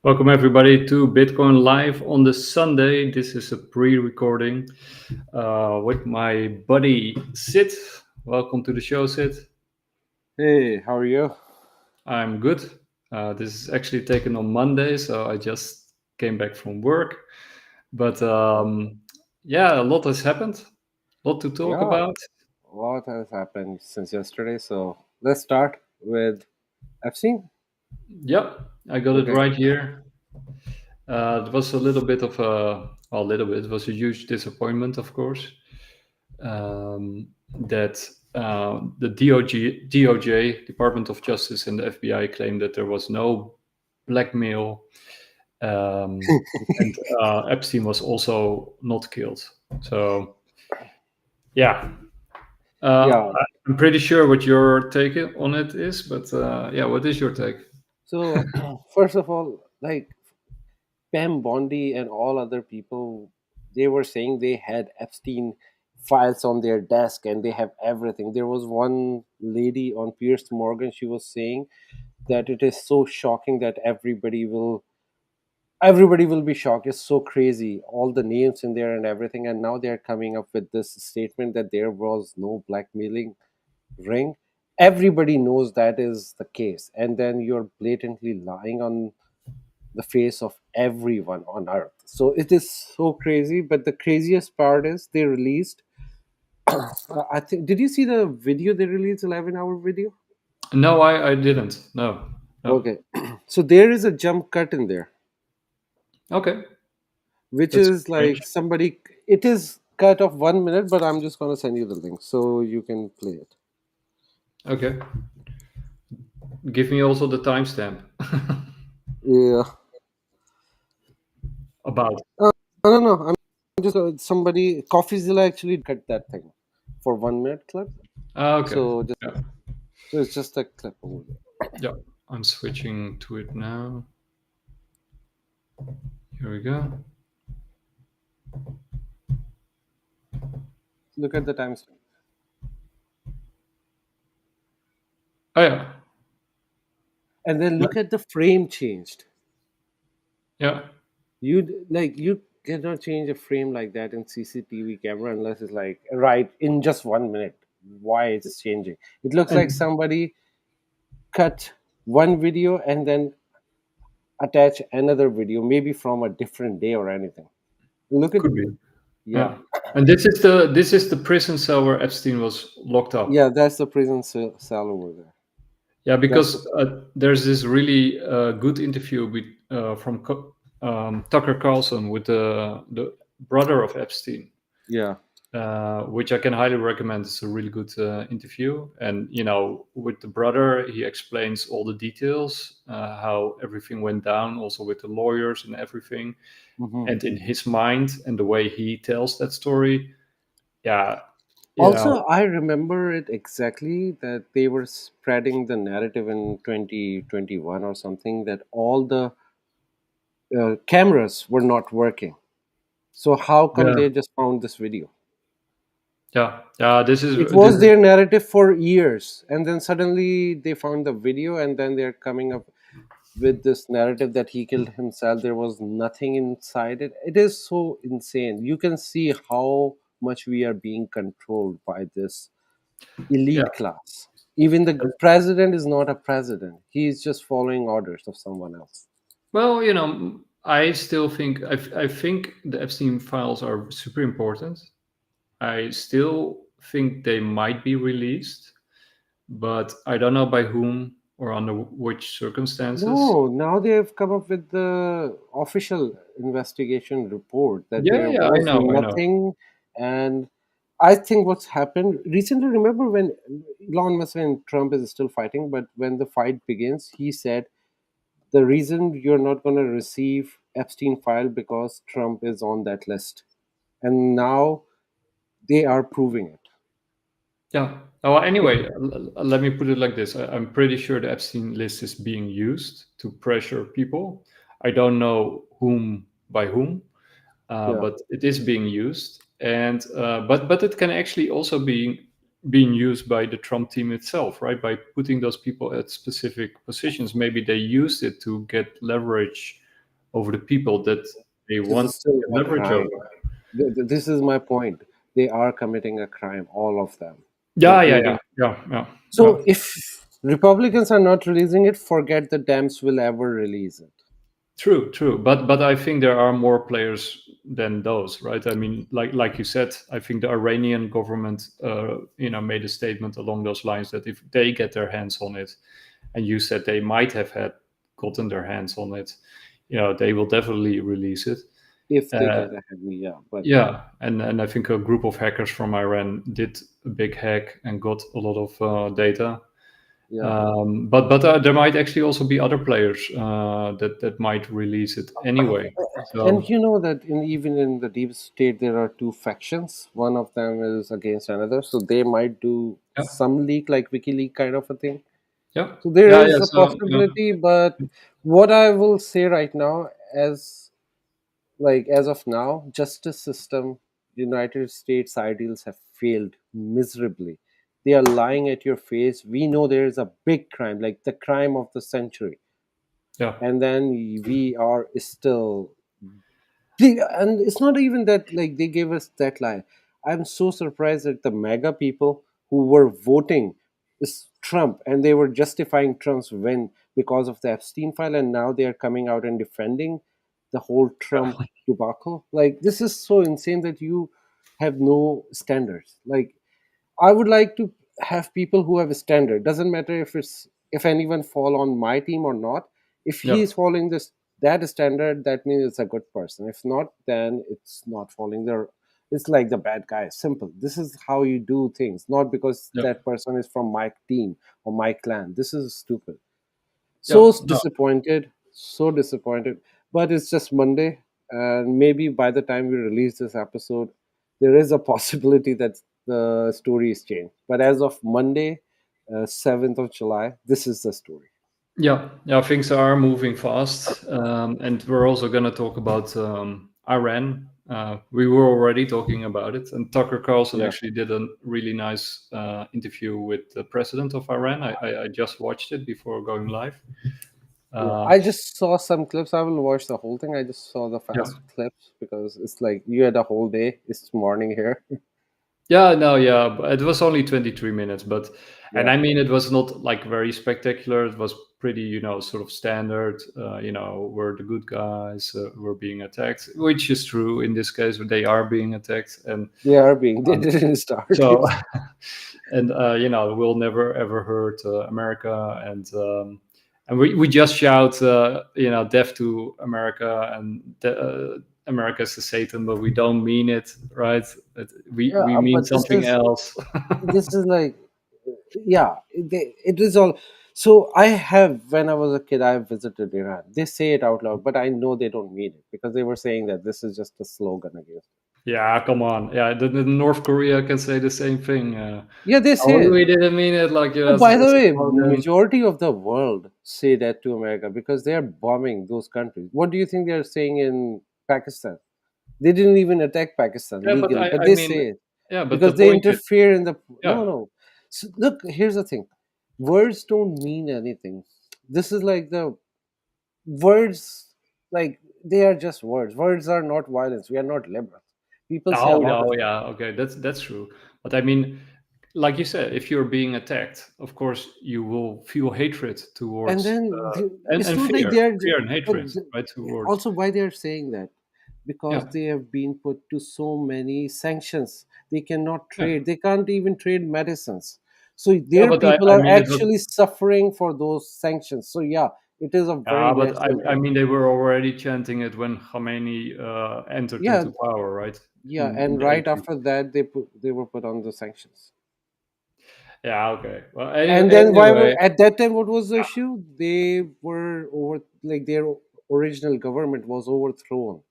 Welcome everybody to Bitcoin Live on the Sunday. This is a pre-recording with my buddy Sid. Welcome to the show, Sid. Hey, how are you? I'm good. This is actually taken on Monday, so I just came back from work. But yeah, a lot has happened. A lot to talk Yeah, about. a lot has happened since yesterday. So let's start with Epstein. Yep, I got it Okay. right here. It was a little bit of a little bit. It was a huge disappointment, of course. That the DOJ, Department of Justice, and the FBI claimed that there was no blackmail, and Epstein was also not killed. So, yeah, Yeah. I'm pretty sure what your take on it is, but yeah, what is your take? So first of all, like Pam Bondi and all other people, they were saying they had Epstein files on their desk and they have everything. There was one lady on Pierce Morgan. She was saying that it is so shocking that everybody will be shocked. It's so crazy, all the names in there and everything, and now they're coming up with this statement that there was no blackmailing ring. Everybody knows that is the case, and then you're blatantly lying on the face of everyone on earth. So it is so crazy, but the craziest part is they released I think, did you see the video they released, 11-hour video? No, I didn't. No, no. Okay. So there is a jump cut in there, Okay, which that's is strange. like somebody, it is cut of 1 minute, but I'm just going to send you the link so you can play it. Okay, give me also the timestamp Yeah. about. I don't know. I'm just somebody, Coffeezilla actually cut that thing for 1 minute clip. Okay. So Yeah. so it's just a clip over there. Yeah, I'm switching to it now. Here we go. Look at the timestamp. Oh yeah, And then look at the frame changed. yeah. You cannot change a frame like that in CCTV camera unless it's like right in just 1 minute. Why it's changing? It looks like And somebody cut one video and then attach another video, maybe from a different day or anything. Look at, could be. yeah, Yeah. And this is the prison cell where Epstein was locked up. yeah, that's the prison cell over there. Yeah, That's the, because there's this really good interview with from Tucker Carlson with the brother of Epstein. yeah. Which I can highly recommend. It's a really good interview, and with the brother, he explains all the details, how everything went down, also with the lawyers and everything, Mhm. and in his mind and the way he tells that story. Yeah, yeah, Also, I remember it exactly that they were spreading the narrative in 2021 or something that all the cameras were not working. So how come yeah, they just found this video? yeah, yeah. This is It this was is their narrative for years, and then suddenly they found the video, and then they're coming up with this narrative that he killed himself. There was nothing inside it. It is so insane. You can see how much we are being controlled by this yeah. elite class. Even the president is not a president. He is just following orders of someone else. Well, I still think I think the Epstein files are super important. I still think they might be released, but I don't know by whom or under which circumstances. No, now they have come up with the official investigation report that Yeah, there yeah, I was know, I know. nothing. And I think what's happened recently, remember when Elon Musk and Trump is still fighting, but when the fight begins, he said the reason you're not going to receive Epstein file because Trump is on that list. And now they are proving it. Yeah. Oh, anyway, let me put it like this. I'm pretty sure the Epstein list is being used to pressure people. I don't know whom by whom, Yeah. but it is being used, and but it can actually also be being used by the Trump team itself, right? By putting those people at specific positions, maybe they used it to get leverage over the people that they This want is still to a leverage crime. over. This is my point. They are committing a crime, all of them, Yeah, yeah, yeah, including. yeah, yeah, yeah. So if Republicans are not releasing it, forget the Dems will ever release it. True, true, but I think there are more players than those, right? I mean, like you said, I think the Iranian government, made a statement along those lines that if they get their hands on it, and you said they might have had gotten their hands on it, they will definitely release it. If they Uh, get a heavy, yeah. But yeah, and I think a group of hackers from Iran did a big hack and got a lot of data. yeah. But there might actually also be other players that might release it anyway. And So you know that even in the deep state, there are two factions. One of them is against another, so they might do yeah, some leak, like WikiLeaks kind of a thing. yeah, So there yeah, yeah. is a So yeah, possibility, but what I will say right now, as of now, justice system, United States ideals have failed miserably. They are lying at your face. We know there is a big crime, like the crime of the century, yeah, and then we are still. And it's not even that like they gave us that line. I'm so surprised that the MAGA people who were voting is Trump and they were justifying Trump's win because of the Epstein file, and now they are coming out and defending the whole Trump debacle. Like this is so insane that you have no standards. Like I would like to have people who have a standard. Doesn't matter if anyone fall on my team or not. If yeah, he is following this that standard, that means it's a good person. If not, then it's not following their. It's like the bad guy. Simple. This is how you do things, not because yeah, that person is from my team or my clan. This is stupid. yeah. So No, disappointed, so disappointed. But it's just Monday, and maybe by the time we release this episode, there is a possibility that the story is changed. But as of Monday, 7th of July, this is the story. yeah, yeah. Things are moving fast, and we're also going to talk about Iran. We were already talking about it, and Tucker Carlson Yeah, actually did a really nice interview with the president of Iran. I just watched it before going live. yeah. Um, I just saw some clips. I will watch the whole thing. I just saw the yeah, fast clips because it's like you had a whole day. It's morning here. yeah, no, yeah. But it was only 23 minutes, but and Yeah, I mean, it was not like very spectacular. It was pretty, sort of standard. We're the good guys. We're being attacked, which is true in this case. They are being attacked, and they are being. They um, didn't start so, it. and we'll never ever hurt America, and we just shout, death to America, and America is the Satan, but we don't mean it, right? We Yeah, mean but something else. this is like yeah, it is all. So I have, when I was a kid, I visited Iran. They say it out loud, but I know they don't mean it because they were saying that this is just a slogan against. Yeah, come on. Yeah, the North Korea can say the same thing. Yeah, they Oh, say it. we didn't mean it. Like, Oh, by the it's a way, slogan. majority of the world say that to America because they are bombing those countries. What do you think they are saying in Pakistan? They didn't even attack Pakistan Yeah, but legally, but I they mean, say it yeah, but the because they point is, interfere in the. No, yeah, no. So look, here's the thing: words don't mean anything. This is like the words, like they are just words. Words are not violence. We are not liberals. People say a oh, lot of no, things, yeah, okay, that's true. But I mean, like you said, if you're being attacked, of course you will feel hatred and towards then and it's and not like they are. fear and But hatred, right? Towards also, why they are saying that? Because yeah, they have been put to so many sanctions. They cannot yeah, trade. They can't even trade medicines. So yeah. their But people I are mean, it was actually suffering for those sanctions. So yeah, it is a very but natural I thing. mean, they were already chanting it when Khomeini entered Yeah, into power, right? yeah, In and the right 80s. after that, they were put on the sanctions. Yeah, okay. Well, And then why were anyway, at that time what was the issue? They were over like their original government was overthrown,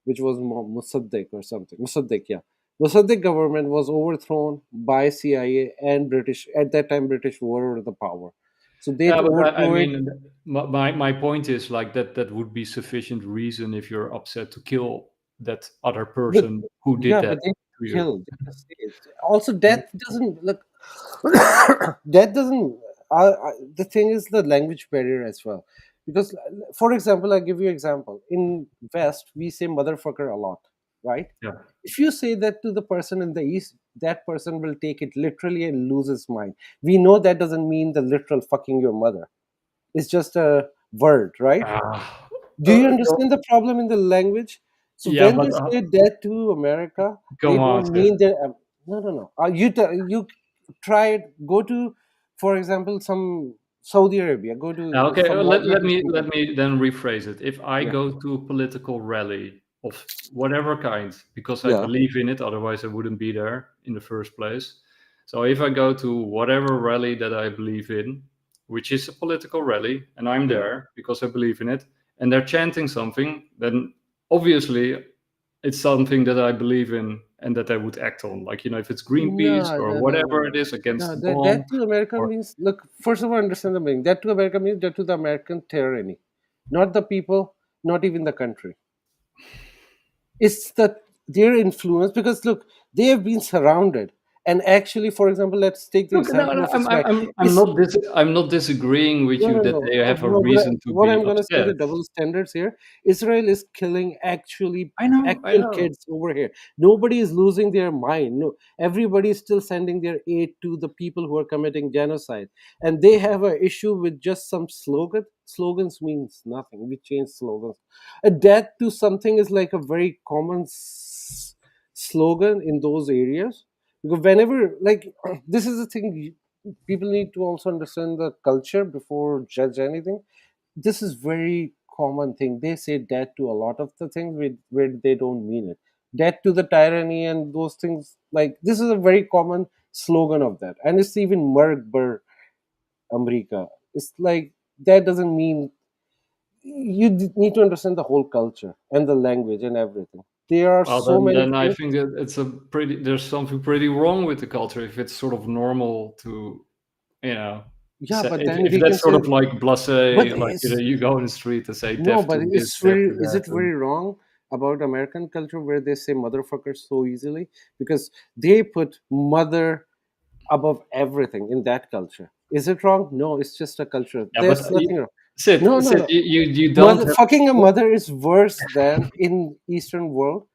which was Mossadegh or something. Mossadegh, yeah. Mossadegh government was overthrown by CIA and British. At that time, British were over the power, so they yeah, but I overthrew it. mean, my point is like that would be sufficient reason if you're upset to kill that other But person who did yeah, that but they to you. killed. They just saved. Also, death doesn't look. death doesn't. The thing is the language barrier as well, Because, for example, I give you example. In West, we say motherfucker a lot, right? Yeah. If you say that to the person in the East, that person will take it literally and lose his mind. We know that doesn't mean the literal fucking your mother. It's just a word, right? Ah, Do you no, understand the problem in the language? So yeah, when but they say that to America, they come on, don't Sid. mean that. No, no, no. You try it. Go to, for example, some Saudi Arabia. Go to Okay, some let Middle me Eastern let country. me then rephrase it. If I Yeah, go to a political rally of whatever kind because I yeah. believe in it, otherwise I wouldn't be there in the first place. So if I go to whatever rally that I believe in, which is a political rally, and I'm Hmm. there because I believe in it, and they're chanting something, then obviously it's something that I believe in and that I would act on. Like, if it's Greenpeace No, or no, no, no, whatever no. it is against No, the that bomb, to America or means, look, first of all, understand the meaning. That to America means that to the American tyranny, not the people, not even the country. It's their influence, because look, they have been surrounded. And actually, for example, let's take the look, no, example no, of Israel. I'm It's not I'm not disagreeing with No, you no, that no. they have a No, reason to what be I'm going to say, the upset. double standards here. Israel is killing I actual know. kids over here. Nobody is losing their mind. No, everybody is still sending their aid to the people who are committing genocide, and they have an issue with just some slogan. Slogans means nothing. We change slogans. A death to something is like a very common slogan in those areas, because whenever, like, this is the thing, people need to also understand the culture before judge anything. This is very common thing. They say death to a lot of the things where they don't mean it. Death to the tyranny and those things, like, this is a very common slogan of that, and it's even Merkber America. It's like, that doesn't mean, need to understand the whole culture and the language and everything. There are Well, so many then I things. think it's there's something pretty wrong with the culture if it's sort of normal to, you know, Yeah, say, but then if we can that's sort say, of like but blasé, like, it's you go in the street and say no, death but to this, it's death very, to is that. it very wrong about American culture where they say motherfucker so easily? Because they put mother above everything in that culture. Is it wrong? No, it's just a culture. Yeah, but There's nothing wrong. No, Sid, no, Sid, no. you don't Mother, have. fucking a mother is worse than in Eastern world.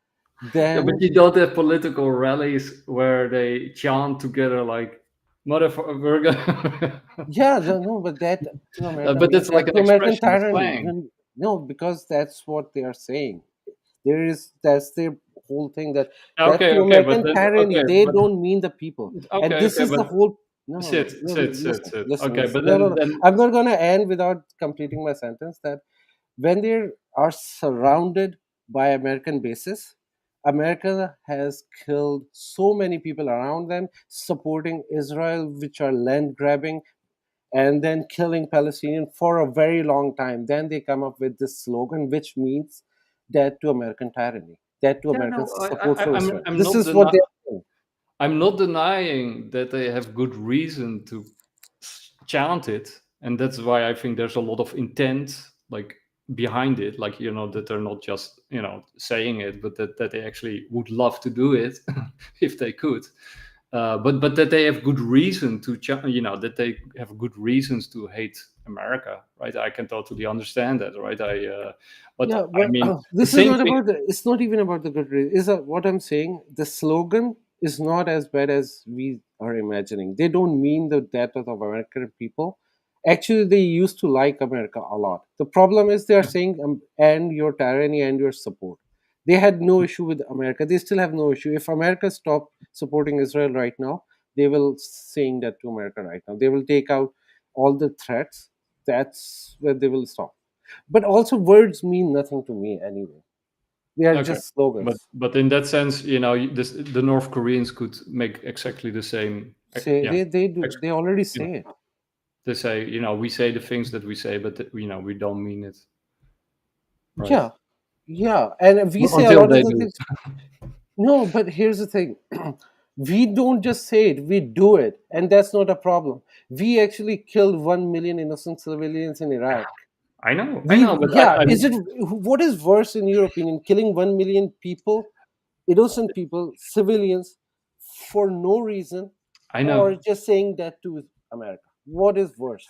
Yeah, but Then, you don't have political rallies where they chant together like "motherfucker." We're gonna-" yeah, no, no, but that to America but means that's like that an to American expression, a tyranny. slang. No, because that's what they are saying. That's their whole thing, that Okay, to okay, but American then tyranny, okay, they but don't mean the people. And okay, this okay, is but the whole. No, no, no, sit, no, no, sit, sit, listen, sit. listen, Okay, listen. but No, no, no, then I'm not going to end without completing my sentence. That when they are surrounded by American bases, America has killed so many people around them supporting Israel, which are land grabbing, and then killing Palestinian for a very long time. Then they come up with this slogan, which means death to American tyranny, death to yeah, American no, support for Israel. I'm This not is what they're saying. I'm not denying that they have good reason to chant it, and that's why I think there's a lot of intent, like, behind it. Like, that they're not just saying it, but that they actually would love to do it if they could. But that they have good reason to, that they have good reasons to hate America, right? I can totally understand that, right? But Yeah, I but mean, the this is same not thing. about it's not even about the good reason. Is what I'm saying. The slogan is not as bad as we are imagining. They don't mean the death of American people. Actually, they used to like America a lot. The problem is they are saying, and your tyranny and your support. They had no issue with America. They still have no issue. If America stopped supporting Israel right now, they will saying that to America right now. They will take out all the threats. That's where they will stop. But also, words mean nothing to me anyway. They are Okay, just slogans. but in that sense, the North Koreans could make exactly the same. Say Yeah, they do. ex- They already you know, say it. they say, we say the things that we say, but we don't mean it, right? Yeah, yeah. And we say a Until lot of they the do. things. No, but here's the thing. We don't just say it, we do it. And that's not a problem. We actually killed 1 million innocent civilians in Iraq. I know, but Yeah, what is worse in your opinion? Killing 1 million people, innocent people, civilians, for no reason, I or know, just saying that to America? What is worse?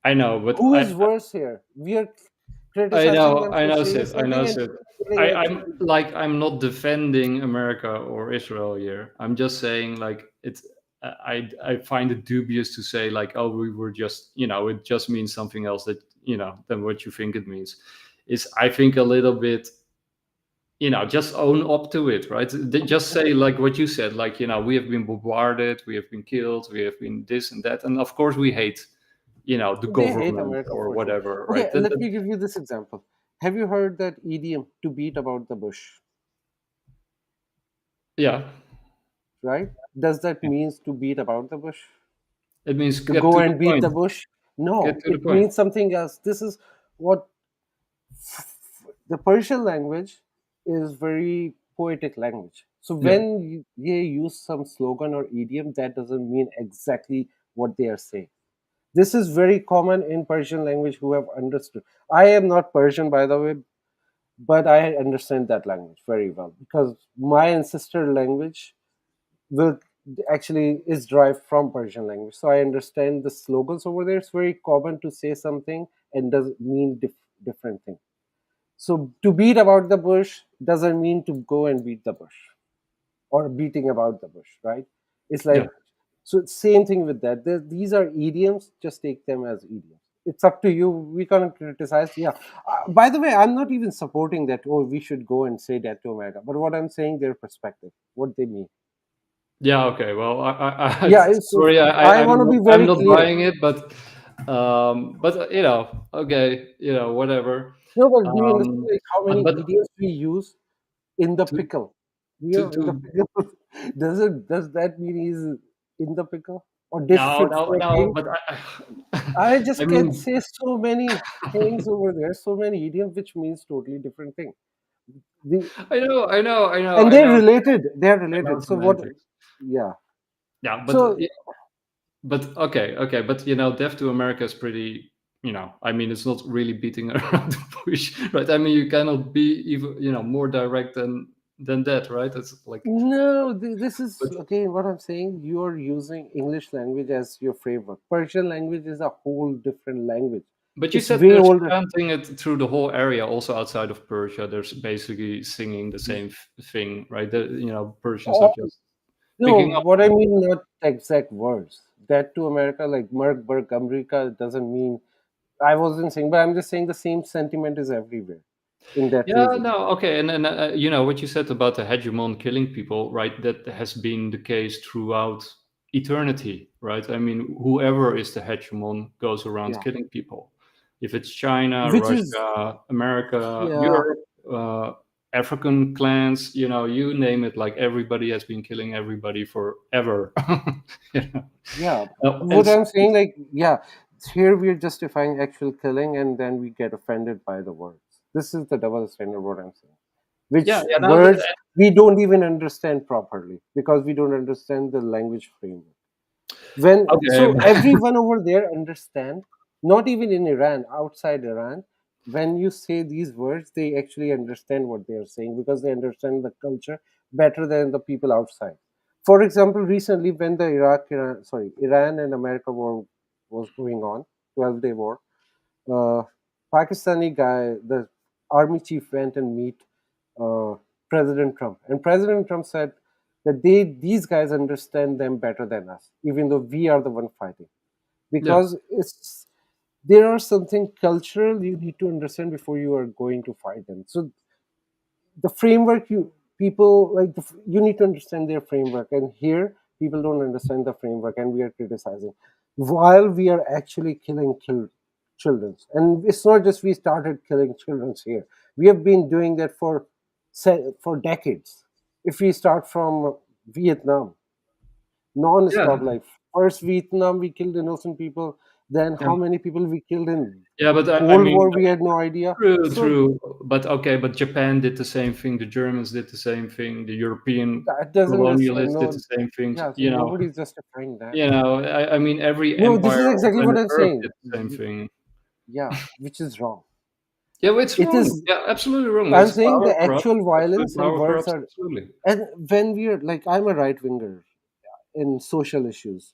I know, but Who is worse here? We are. criticizing them I for know, saying Sid. I know, something and Sid. killing I'm actually. like I'm not defending America or Israel here. I'm just saying like it's. I find it dubious to say like, oh, we were just, it just means something else that, than what you think it means. Is, I think, a little bit, just own up to it, right? Just say like what you said, like, we have been bombarded, we have been killed, we have been this and that, and of course we hate, the They hate government America or for sure. whatever, right? Okay, let me give you this example. Have you heard that idiom to beat about the bush? Yeah, Right? Does that means to beat about the bush? it means To get go to the and beat point. the bush? Get No, to the it point. means something else. This is what the Persian language is very poetic language. So Yeah, when they use some slogan or idiom, that doesn't mean exactly what they are saying. This is very common in Persian language who have understood. I am not Persian, by the way, but I understand that language very well because my ancestor language will actually is derived from Persian language. So I understand the slogans over there. It's very common to say something and does mean different thing. So to beat about the bush doesn't mean to go and beat the bush or beating about the bush, right? It's yeah, like so same thing with that. These are idioms. Just take them as idioms. It's up to you. We can't criticize. Yeah. By the way, I'm not even supporting that. Oh, we should go and say that to America. But what I'm saying, their perspective, what they mean. yeah. Okay. Well, Yeah. It's. sorry, I want to be I'm very not clear. buying it, but okay, whatever. No, but do you understand Um, like how many but idioms we use in the to pickle? We to are in the to pickle. Does that mean he's in the pickle or dish no, fit no, for a no. king? But I I just can mean, say so many things over there, so many idioms which means totally different thing. The, I and they're know, related. They're I know related. So what? semantics. Yeah. Yeah, So but okay, but Deaf to America is pretty. I mean, it's not really beating around the bush, right? I mean, you cannot be even, more direct than that, right? It's like, no, this but is again what I'm saying. You are using English language as your framework. Persian language is a whole different language. you It's said way they're older. chanting it through the whole area, also outside of Persia. They're basically singing the same thing, right? Persians are just No, picking up what on I it. mean, not exact words. That to America, like Merc, Burk, America, doesn't mean. I wasn't saying, but I'm just saying the same sentiment is everywhere in that Yeah, region. no, okay, and what you said about the hegemon killing people, right? That has been the case throughout eternity, right? I mean, whoever is the hegemon goes around Yeah, killing people. If it's China, which is Russia, America, yeah, Europe, African clans, you name it, like everybody has been killing everybody forever. you know? yeah. And What I'm saying, like, yeah, here we're justifying actual killing, and then we get offended by the words. This is the double standard. What I'm saying, yeah, which yeah, no, words we don't even understand properly because we don't understand the language framework. When okay, so everyone over there understand, not even in Iran, outside Iran, when you say these words, they actually understand what they are saying because they understand the culture better than the people outside. For example, recently when the Iran and America war was going on, 12-day war, uh, Pakistani guy, the army chief, went and meet uh, President Trump, and President Trump said that these guys understand them better than us, even though we are the one fighting, yeah, because it's there are something cultural you need to understand before you are going to fight them. So the framework you people like you need to understand their framework, and here people don't understand the framework and we are criticizing while we are actually killing children. And it's not just we started killing children here, we have been doing that for decades. If we start from Vietnam, non-stop, yeah, like first Vietnam we killed innocent people, then yeah, how many people we killed in yeah. But I Cold mean, War we had no idea. true, So true. But okay, but Japan did the same thing. The Germans did the same thing. The European that doesn't colonialists did the no. same things. Yeah, so nobody's justifying that. I mean, every No, this empire is on exactly what planet I'm Earth saying. did the same thing. Yeah, which is wrong. Yeah, well, it's It wrong. is. Yeah, absolutely wrong. I'm It's saying power the corrupts. actual Absolute violence and power words corrupts. are. Absolutely. And when we're like, I'm a right winger in social issues.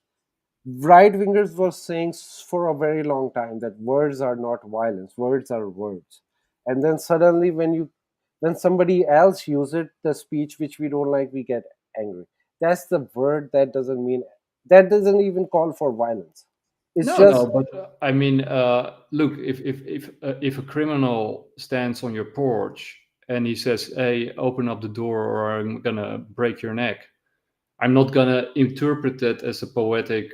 Right wingers were saying for a very long time that words are not violence, words are words. and then suddenly when somebody else use it, the speech which we don't like, we get angry. That's the word. That doesn't even call for violence. It's No, no, just, but I mean, look, if a criminal stands on your porch and he says, "Hey, open up the door, or I'm gonna break your neck," I'm not gonna interpret that as a poetic,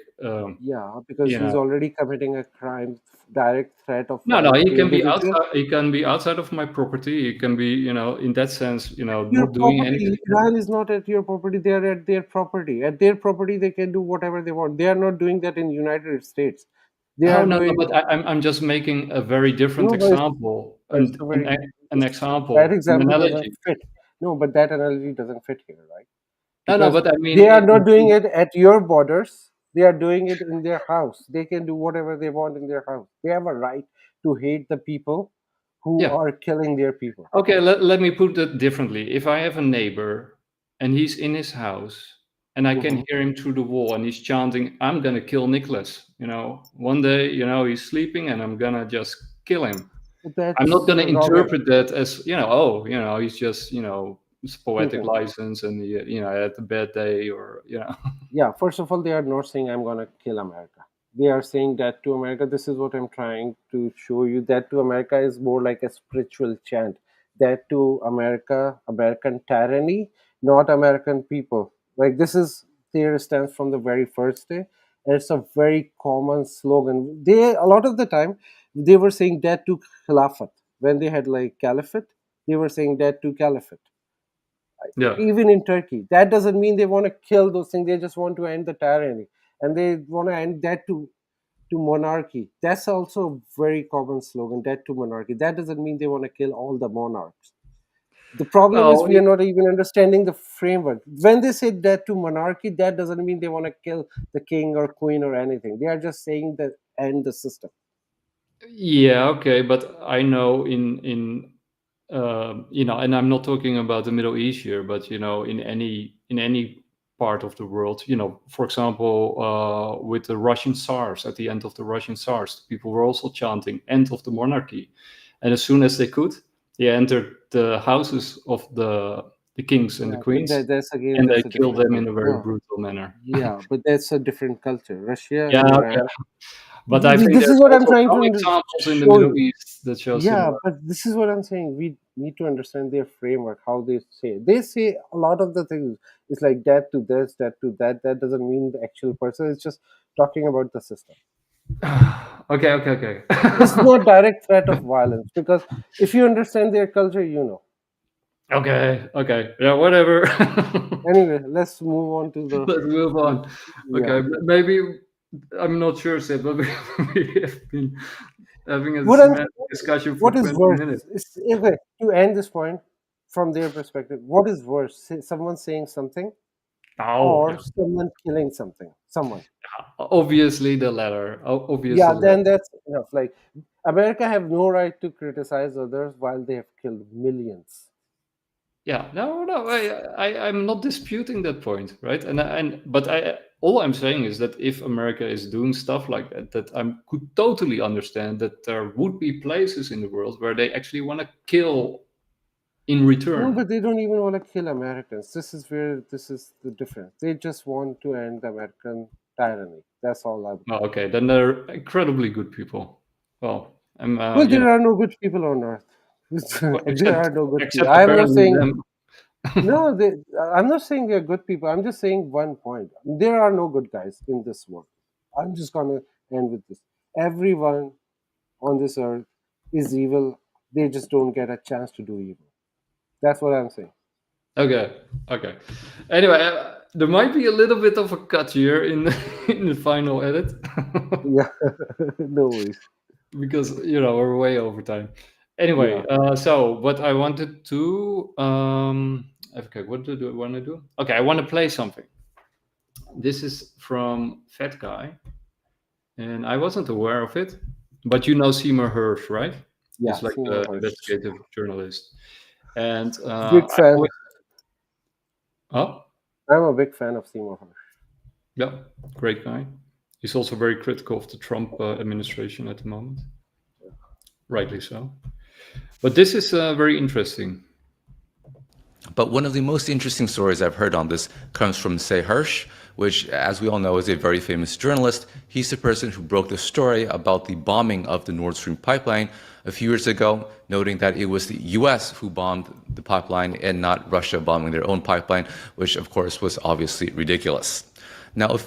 yeah, because you he's know. already committing a crime, direct threat of No, no, violence he to can be individual. outside. He can be outside of my property. He can be, in that sense, Your not doing property, anything. Iran is not at your property. They are at their property. At their property, they can do whatever they want. They are not doing that in United States. They Oh are no, no, doing but I'm just making a very different no, example, it's a very an that example, an example doesn't analogy. fit. No, but that analogy doesn't fit here, right? No, no, Because but I mean, they are not doing it at your borders. They are doing it in their house. They can do whatever they want in their house. They have a right to hate the people who yeah. are killing their people. Okay, let me put it differently. If I have a neighbor and he's in his house and I can Hmm. hear him through the wall and he's chanting, "I'm gonna kill Nicholas," one day, he's sleeping and I'm gonna just kill him. But I'm not that's gonna wrong. interpret that as, oh, he's just, it's Two poetic things. license and had a bad day, or Yeah, first of all, they are not saying I'm gonna kill America. They are saying that to America. This is what I'm trying to show you. That to America is more like a spiritual chant. That to America, American tyranny, not American people. Like this is their stance from the very first day. And it's a very common slogan. They a lot of the time they were saying that to Khilafat when they had like caliphate. They were saying that to caliphate yeah. even in Turkey. That doesn't mean they want to kill those things. They just want to end the tyranny, and they want to end that to monarchy. That's also a very common slogan. That to monarchy. That doesn't mean they want to kill all the monarchs. The problem is No, we are not even understanding the framework. When they say that to monarchy, that doesn't mean they want to kill the king or queen or anything. They are just saying that end the system. yeah, okay, but I know and I'm not talking about the Middle East here, but in any part of the world, for example, with the Russian Tsars, at the end of the Russian Tsars, people were also chanting "End of the monarchy," and as soon as they could, they entered the houses of the kings and the Yeah, but queens, that's again and they that's a killed different them in culture. a very No, brutal manner. yeah, but that's a different culture. Russia Yeah, and okay. Iran. But I think This is there's what I'm also trying some to examples in the show Middle you. East that show Yeah, similar. but this is what I'm saying. We need to understand their framework, how they say. They say a lot of the things. It's like that to this, that to that. That doesn't mean the actual person. It's just talking about the system. Okay, okay, okay. It's not direct threat of violence because if you understand their culture, you know. Okay, okay. Yeah, whatever. Anyway, let's move on to the Let's move on. yeah. Okay, maybe I'm not sure, Sid, but we have been having a What I'm semantic discussion for what is 20 worse? minutes. Okay, to end this point from their perspective, what is worse? Someone saying something Oh, or yeah. someone killing something, someone. Obviously the latter. Yeah, Obviously the latter. then that's enough. Like America have no right to criticize others while they have killed millions. Yeah, no, no, I'm not disputing that point, right? But all I'm saying is that if America is doing stuff like that, that I could totally understand that there would be places in the world where they actually want to kill in No, return. but they don't even want to kill Americans. This is where this is the difference. They just want to end the American tyranny. That's all I Oh, okay, then they're incredibly good people. Well, I'm, Well, there are no good people on earth. There except are no good people. except I am not apparently saying them. no. I'm not saying they're good people. I'm just saying one point. There are no good guys in this world. I'm just gonna end with this. Everyone on this earth is evil. They just don't get a chance to do evil. That's what I'm saying. Okay, okay. Anyway, there might be a little bit of a cut here in in the final edit. Yeah, no worries. Because we're way over time. Anyway, Yeah, so what I wanted to okay, what do I want to do? Okay, I want to play something. This is from Fat Guy, and I wasn't aware of it, but Seymour Hersh, right? yeah. He's like Seymour the Hersh. investigative journalist, and Big I fan. always, oh I'm a big fan of Seymour Hersh. yeah, great guy. He's also very critical of the Trump administration at the moment, rightly so. But this is very interesting. But one of the most interesting stories I've heard on this comes from Say Hirsch, which, as we all know, is a very famous journalist. He's the person who broke the story about the bombing of the Nord Stream pipeline a few years ago, noting that it was the US who bombed the pipeline and not Russia bombing their own pipeline, which, of course, was obviously ridiculous. Now,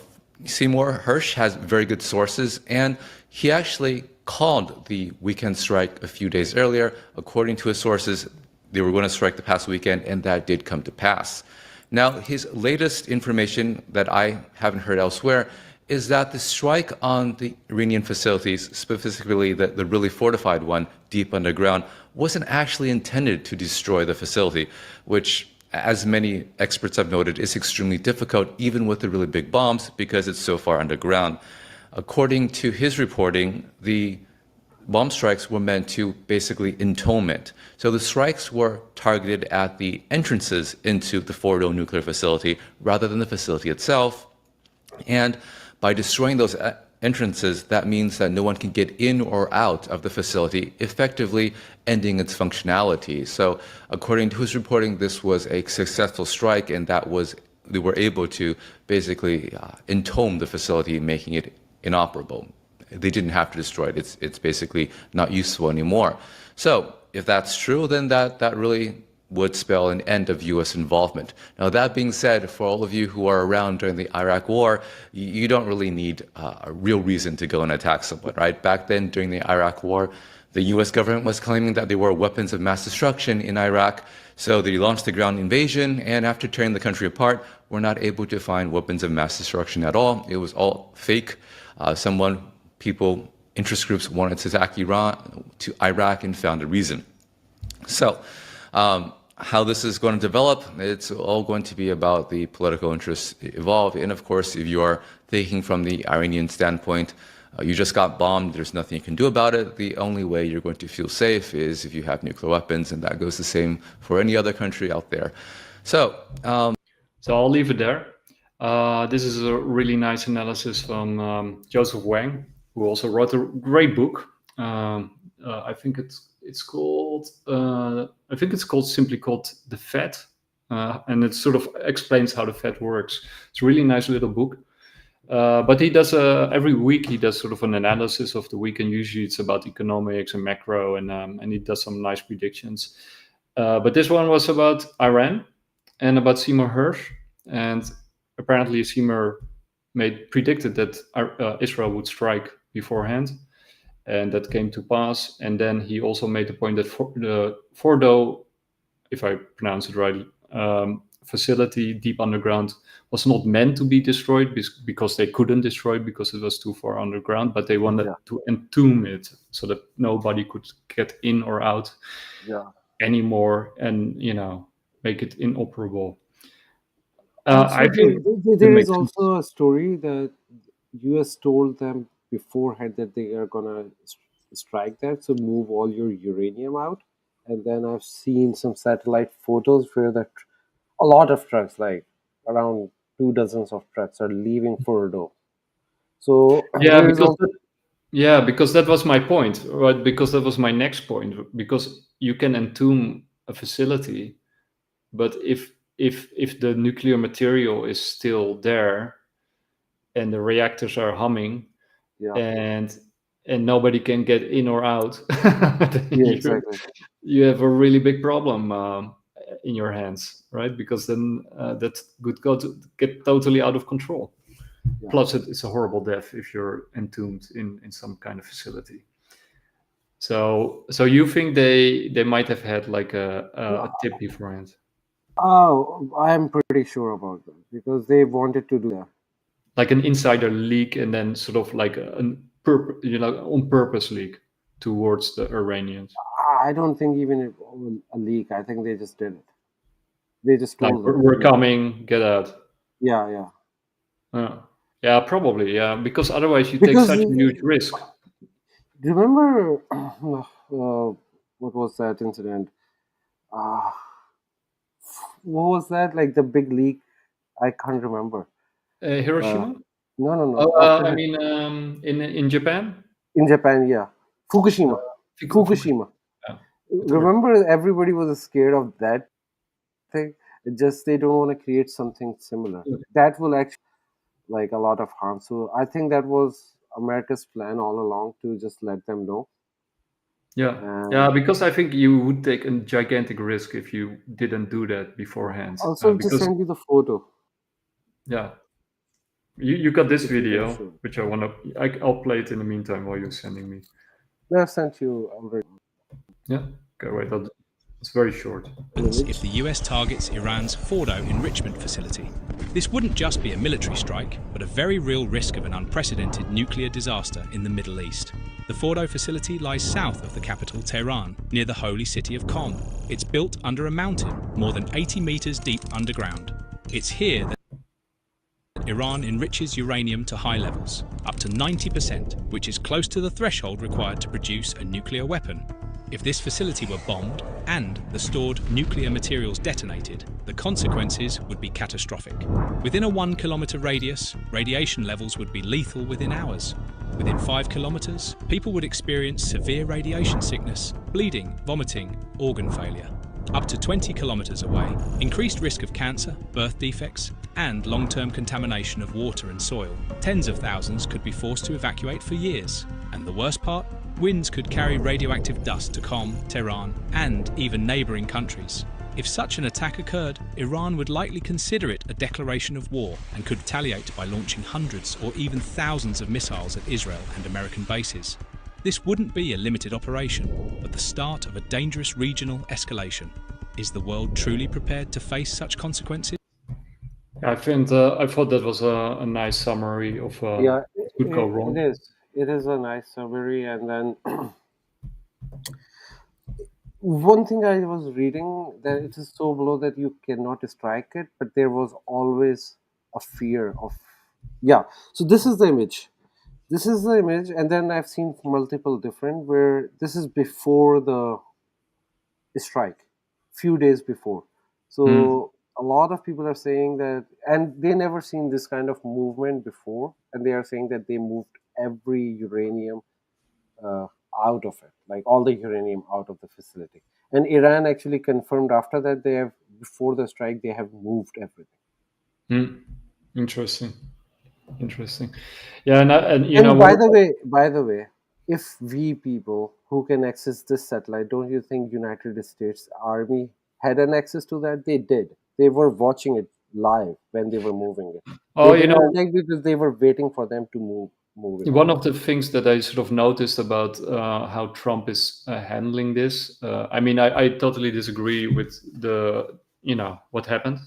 Seymour Hirsch has very good sources, and he actually called the weekend strike a few days earlier. According to his sources, they were going to strike the past weekend, and that did come to pass. Now, his latest information that I haven't heard elsewhere is that the strike on the Iranian facilities, specifically the really fortified one deep underground, wasn't actually intended to destroy the facility, which, as many experts have noted, is extremely difficult, even with the really big bombs, because it's so far underground. According to his reporting, the bomb strikes were meant to basically entombment. So the strikes were targeted at the entrances into the Fordow nuclear facility rather than the facility itself. And by destroying those entrances, that means that no one can get in or out of the facility, effectively ending its functionality. So according to his reporting, this was a successful strike, and they were able to basically entomb the facility, making it inoperable. They didn't have to destroy it. It's basically not useful anymore. So if that's true, then that really would spell an end of U.S. involvement. Now, that being said, for all of you who are around during the Iraq War, you don't really need a real reason to go and attack someone, right? Back then, during the Iraq War, the U.S. government was claiming that there were weapons of mass destruction in Iraq, so they launched the ground invasion, and after tearing the country apart, were not able to find weapons of mass destruction at all. It was all fake. People, interest groups wanted to attack Iraq and found a reason. So, how this is going to develop, it's all going to be about the political interests evolve. And of course, if you are thinking from the Iranian standpoint, you just got bombed, there's nothing you can do about it. The only way you're going to feel safe is if you have nuclear weapons, and that goes the same for any other country out there. So I'll leave it there. This is a really nice analysis from Joseph Wang, who also wrote a great book. I think it's called simply called The Fed, and it sort of explains how the Fed works. It's a really nice little book. But he does every week he does sort of an analysis of the week, and usually it's about economics and macro, and he does some nice predictions. But this one was about Iran and about Seymour Hirsch, and apparently Seymour predicted that Israel would strike beforehand, and that came to pass. And then he also made the point that the Fordow, if I pronounce it right, facility deep underground was not meant to be destroyed because they couldn't destroy it because it was too far underground, but they wanted to entomb it so that nobody could get in or out anymore, and make it inoperable. I think there is also a story that US told them beforehand that they are gonna strike that, so move all your uranium out. And then I've seen some satellite photos where a lot of trucks, like around 2 dozens of trucks, are leaving Fordow. So because that was my point, right? Because that was my next point. Because you can entomb a facility, but if the nuclear material is still there and the reactors are humming, and nobody can get in or out, exactly. You have a really big problem in your hands, right? Because then that could get totally out of control. Plus, it's a horrible death if you're entombed in some kind of facility. So you think they might have had like a tip beforehand? Oh, I'm pretty sure about that because they wanted to do that. Like an insider leak, and then sort of like on purpose leak towards the Iranians. I don't think even a leak. I think they just did it. They just told them, we're coming, get out. Yeah. Yeah, probably. Yeah, because otherwise you take such a huge risk. Remember what was that incident? What was that? Like the big leak? I can't remember. Hiroshima? No. I mean, in Japan. In Japan, yeah. Fukushima. Fukushima. Remember, everybody was scared of that thing. Just they don't want to create something similar. That will actually like a lot of harm. So I think that was America's plan all along to just let them know. Yeah, yeah, And because I think you would take a gigantic risk if you didn't do that beforehand. also, just Because send you the photo yeah, you got this if you can video, show. which I'll play it in the meantime while you're sending me. No, I've sent you already Yeah, okay, wait, it's very short. an If image. the US targets Iran's Fordow enrichment facility. This wouldn't just be a military strike, but a very real risk of an unprecedented nuclear disaster in the Middle East. The Fordow facility lies south of the capital Tehran, near the holy city of Qom. It's built under a mountain, more than 80 meters deep underground. It's here that Iran enriches uranium to high levels, up to 90%, which is close to the threshold required to produce a nuclear weapon. If this facility were bombed and the stored nuclear materials detonated, the consequences would be catastrophic. Within a 1 kilometer radius, radiation levels would be lethal within hours. Within 5 kilometers, people would experience severe radiation sickness, bleeding, vomiting, organ failure. Up to 20 kilometers away, increased risk of cancer, birth defects, and long-term contamination of water and soil. Tens of thousands could be forced to evacuate for years. And the worst part? Winds could carry radioactive dust to Qom, Tehran, and even neighboring countries. If such an attack occurred, Iran would likely consider it a declaration of war and could retaliate by launching hundreds or even thousands of missiles at Israel and American bases. This wouldn't be a limited operation, but the start of a dangerous regional escalation. Is the world truly prepared to face such consequences? I thought that was a nice summary of Yeah, what could go wrong. it is. It is a nice summary. And then one thing I was reading that it is so below that you cannot strike it, but there was always a fear of. Yeah. So this is the image. This is the image, and then I've seen multiple different where this is before the strike, few days before. Hmm. So a lot of people are saying that, and they never seen this kind of movement before, and they are saying that they moved every uranium uh, out of it, like all the uranium out of the facility. And Iran actually confirmed after that they have, before the strike, they have moved everything. Hmm. Interesting. Interesting. Yeah, and you know And what? by the way, if we people who can access this satellite, don't you think United States Army had an access to that? They did. They were watching it live when they were moving it. Oh, They you didn't know, attack because they were waiting for them to move it one out. of the things that I sort of noticed about how Trump is handling this, I mean, I totally disagree with what happened,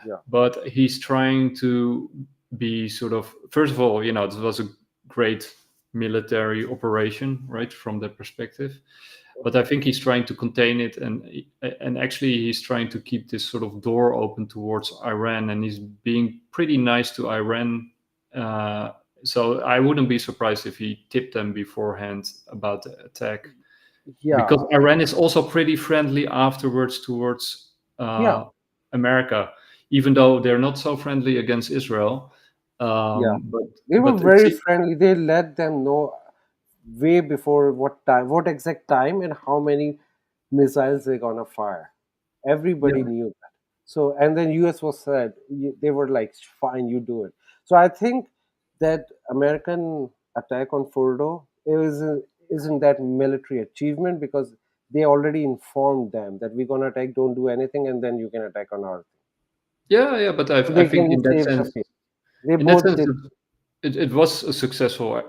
Yeah, but he's trying to be sort of, first of all, this was a great military operation, right, from that perspective. But I think he's trying to contain it, and actually he's trying to keep this sort of door open towards Iran, and he's being pretty nice to Iran. Uh, so I wouldn't be surprised if he tipped them beforehand about the attack, yeah, because Iran is also pretty friendly afterwards towards yeah, America, even though they're not so friendly against Israel. yeah. But They were but it's very friendly. They let them know way before what time, what exact time, and how many missiles they're gonna fire. Everybody yeah. knew that. So, and then US was said they were like, "Fine, you do it." So I think that American attack on Fordo isn't that military achievement because they already informed them that we're gonna attack, don't do anything, and then you can attack on our thing. Yeah, but So I they think can save the face. They in that both sense, did. it was a successful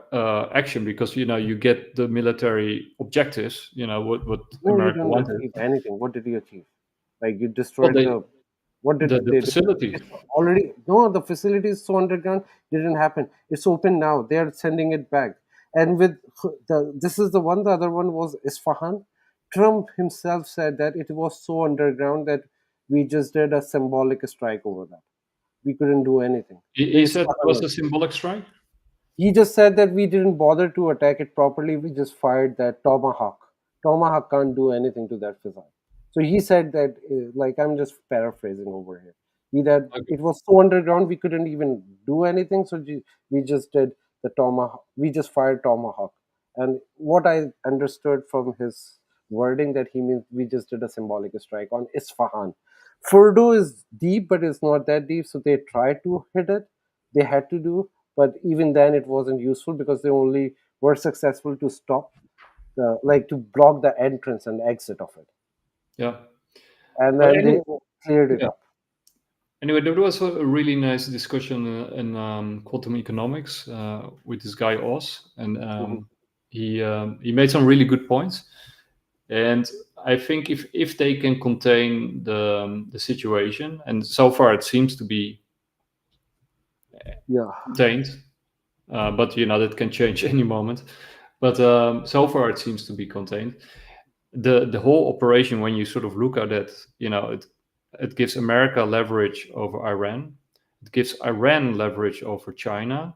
action, because you get the military objectives. What No, you America didn't wanted. achieve anything. What did you achieve? Like you Well, destroyed the. What did the they do? facility. It's already no. The facility is so underground. Didn't happen. It's open now. They are sending it back. And with this is the one. The other one was Isfahan. Trump himself said that it was so underground that we just did a symbolic strike over that. We couldn't do anything. The He said it was Isfahan. a symbolic strike. He just said that we didn't bother to attack it properly. We just fired that tomahawk. Tomahawk can't do anything to that missile. So he said that, like I'm just paraphrasing over here. He that Okay. it was so underground we couldn't even do anything. So we just did the tomahawk. We just fired tomahawk. And what I understood from his wording that he means we just did a symbolic strike on Isfahan. Fordow is deep, but it's not that deep, so they tried to hit it. They had to do, but even then it wasn't useful because they only were successful to stop like to block the entrance and exit of it, Yeah. and But then they anyway, cleared it yeah. up. Anyway, there was a really nice discussion in quantum economics with this guy Oz, and Mhm. he made some really good points. And I think if they can contain the situation, and so far it seems to be Yeah, contained, but that can change any moment. But so far it seems to be contained. The whole operation, when you sort of look at it, it gives America leverage over Iran. It gives Iran leverage over China.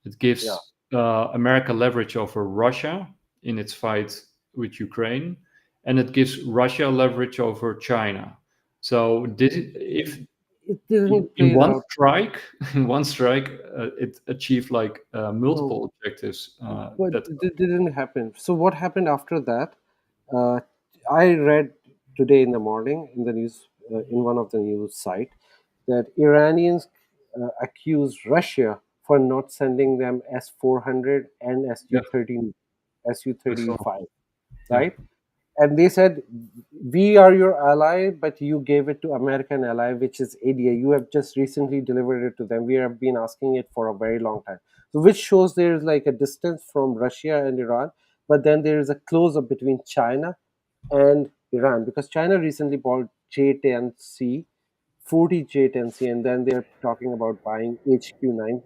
It yeah, gives America leverage over Russia in its fight with Ukraine, and it gives Russia leverage over China. So this, if it didn't in play it one out. strike, in one strike, it achieved like No, multiple objectives. but That it didn't happen. So what happened after that? Uh, I read today in the morning in the news in one of the news site that Iranians accused Russia for not sending them S-400 and yeah, Su-13, I saw. Su-35, Yeah, right? And they said, we are your ally, but you gave it to American ally, which is India. You have just recently delivered it to them. We have been asking it for a very long time. So which shows there is like a distance from Russia and Iran, but then there is a close up between China and Iran, because China recently bought J-10C, 40 J-10C, and then they're talking about buying HQ-9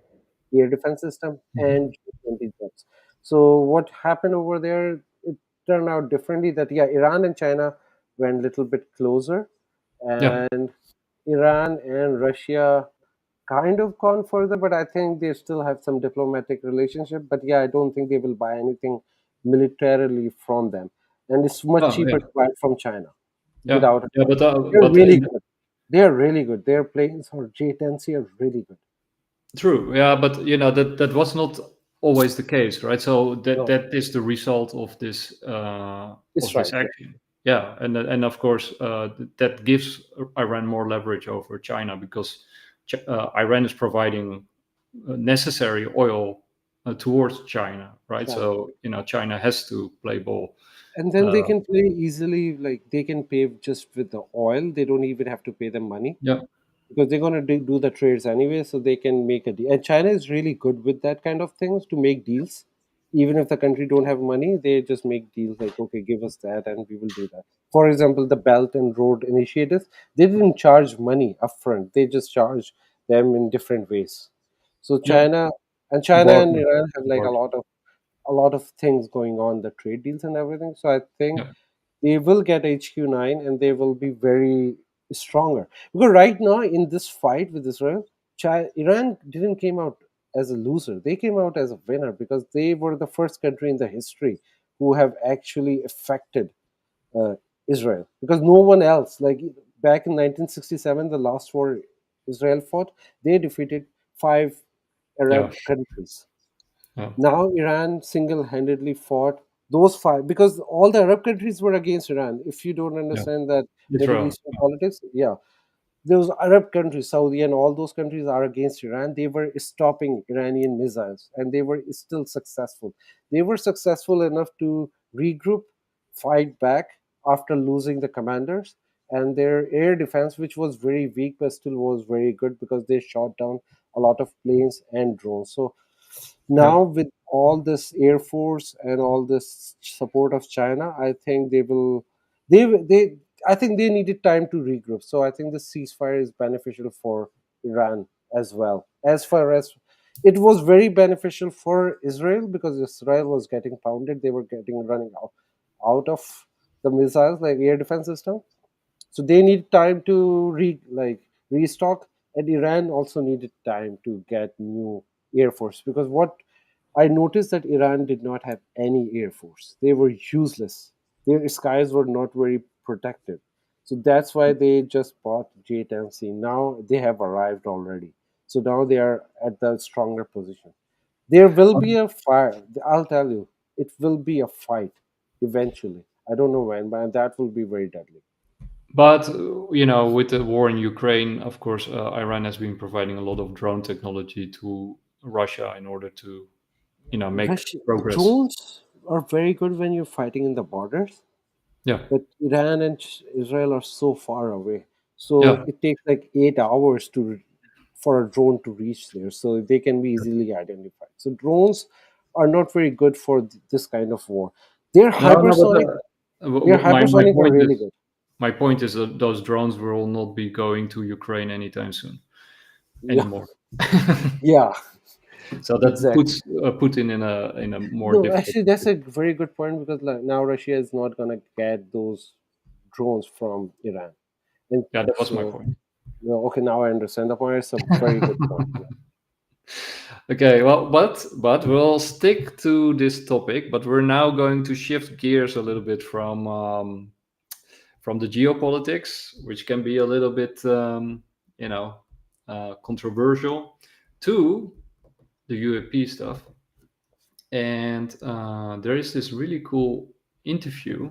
air defense system mhm. and J-20 jets. So what happened over there? It turned out differently. That yeah, Iran and China went a little bit closer, Yeah, and Iran and Russia kind of gone further. But I think they still have some diplomatic relationship. But yeah, I don't think they will buy anything militarily from them, and it's much oh, cheaper yeah, to buy from China yeah, without a yeah. doubt. They're But really good. They're really good. Their planes or J-10C are really good. true, yeah, but that was not always the case, right? So that No, that is the result it's of this right. Yeah. action. Yeah, and of course that gives Iran more leverage over China because Iran is providing necessary oil towards China, right? China. So China has to play ball. And then they Uh, can play easily, like they can pay just with the oil. They don't even have to pay them money yeah, because they're going to do the trades anyway, so they can make a deal. And China is really good with that kind of things to make deals. Even if the country don't have money, they just make deals like, okay, give us that and we will do that. For example, the Belt and Road initiatives, they didn't charge money upfront. They just charge them in different ways. So yeah, China and barter, Iran have like barter. a lot of things going on, the trade deals and everything. So I think Yeah, they will get HQ9 and they will be very stronger. Because right now in this fight with Israel, Iran didn't came out as a loser. They came out as a winner because they were the first country in the history who have actually affected uh, Israel. Because no one else, like back in 1967, the last war Israel fought, they defeated five yeah, Arab countries. yeah, Now Iran single-handedly fought those five because all the Arab countries were against Iran. If you don't yeah. understand that Middle Israel. Eastern politics, yeah, those Arab countries, Saudi and all those countries are against Iran. They were stopping Iranian missiles and they were still successful. They were successful enough to regroup, fight back after losing the commanders. And their air defense, which was very weak but still was very good because they shot down a lot of planes and drones. So Yeah, now with all this air force and all this support of China, I think they I think they needed time to regroup. So I think the ceasefire is beneficial for Iran as well. As far as it was very beneficial for Israel because Israel was getting pounded, they were getting running out of the missiles like air defense system. So they need time to restock, and Iran also needed time to get new air force because what I noticed that Iran did not have any air force. They were useless. Their skies were not very protected. So that's why they just bought J-10C. Now they have arrived already. So now they are at the stronger position. There will be Um, a fire. I'll tell you, it will be a fight eventually. I don't know when, but that will be very deadly. But with the war in Ukraine, of course, Iran has been providing a lot of drone technology to Russia in order to make Russia, progress. drones are very good when you're fighting in the borders, Yeah, but Iran and Israel are so far away. So yeah. it takes like 8 hours for a drone to reach there. So they can be easily identified. So drones are not very good for this kind of war. They're No, but hypersonic. Their my hypersonic are point really is good. that those drones will not be going to Ukraine anytime soon Yeah, anymore. yeah, So that exactly. puts Putin in a more No, difficult actually, that's position. a very good point because like, now Russia is not gonna get those drones from Iran, and Yeah, that was my so point. no, okay, now I understand the point. It's a very good point. Yeah. Okay, well, but we'll stick to this topic, but we're now going to shift gears a little bit from the geopolitics, which can be a little bit you know controversial, to the UAP stuff. And there is this really cool interview